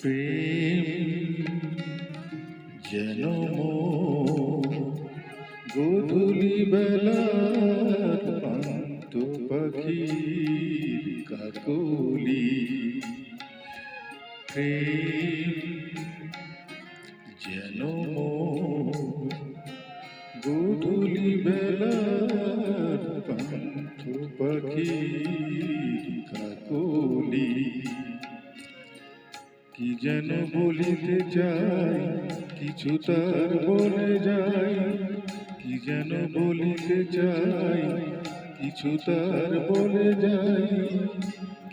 প্রেম যেন গোধূলি বেলার পান্ত পাখির কাকলি। প্রেম যেন গোধূলি বেলার পান্ত পাখির কাকলি। কি যেন বলিতে চাই কিছু তার বলে যায়, কি যেন বলিতে চাই কিছু তার বলে যায়।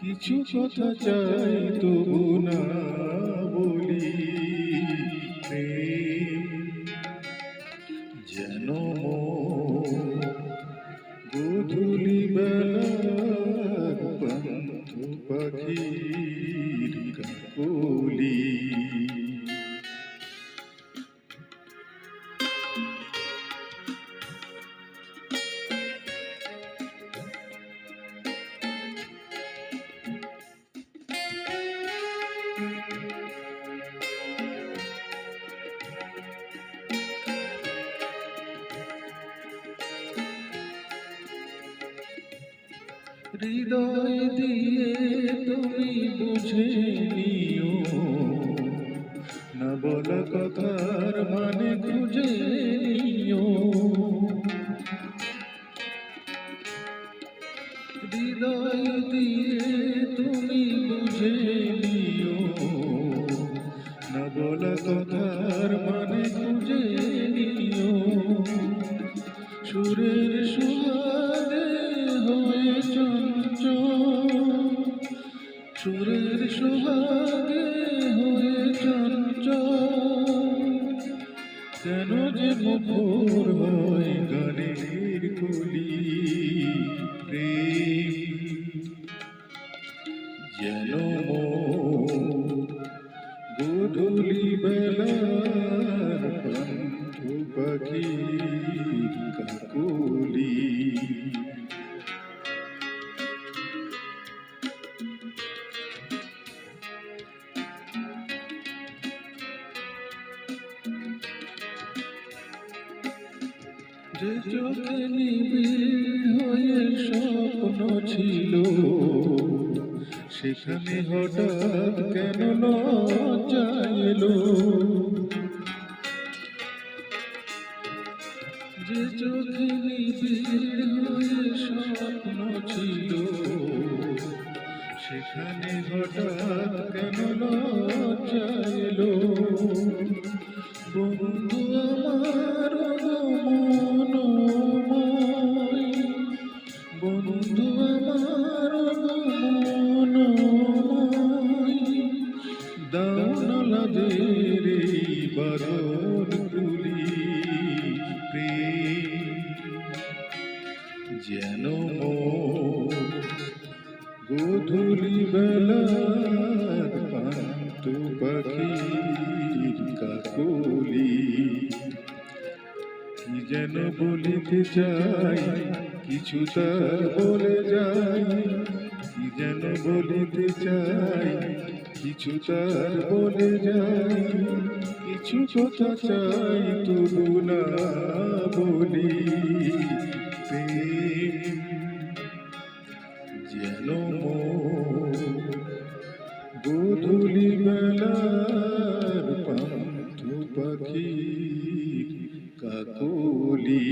কিছু কথা চাই তবু না বলি। প্রেম যেন গোধূলি বেলার পান্থ পাখির কাকলি। হৃদয় দিয়ে তুমি বুঝে নিও, না বলা কথার মানে খুঁজে নিও। হৃদয় দিয়ে তুমি বুঝে নিও, না বলা কথার মানে খুঁজে নিও। সুরের সুহাগে হয়ে চঞ্চল, সুরের সুহাগে হয়ে চঞ্চল। কেন যে মুখর হয় গানের কলি। প্রেম যেন গোধূলি বেলার পান্থ পাখির কাকলি। যে চোখে নিবিড় হয়ে স্বপ্ন ছিল, সেখানে হঠাৎ কেন লজ্জা এলো। যে চোখে নিবিড় হয়ে স্বপ্ন ছিল, সেখানে হঠাৎ কেন লজ্জা এলো। বন্ধু আমার মনোময়, বন্ধু আমার মনোময়, দাও না লাজের এই বারণ তুলি। প্রেম যেন গোধূলি বেলার পান্থ পাখির কাকলি। কি যেন বলিতে চাই কিছু তার বলে যায়, কি যেন বলিতে চাই কিছু তার বলে যায়। কিছু কথা চাই তবু না বলি। প্রেম যেন গোধূলি বেলার পান্থ পাখির কাকলি।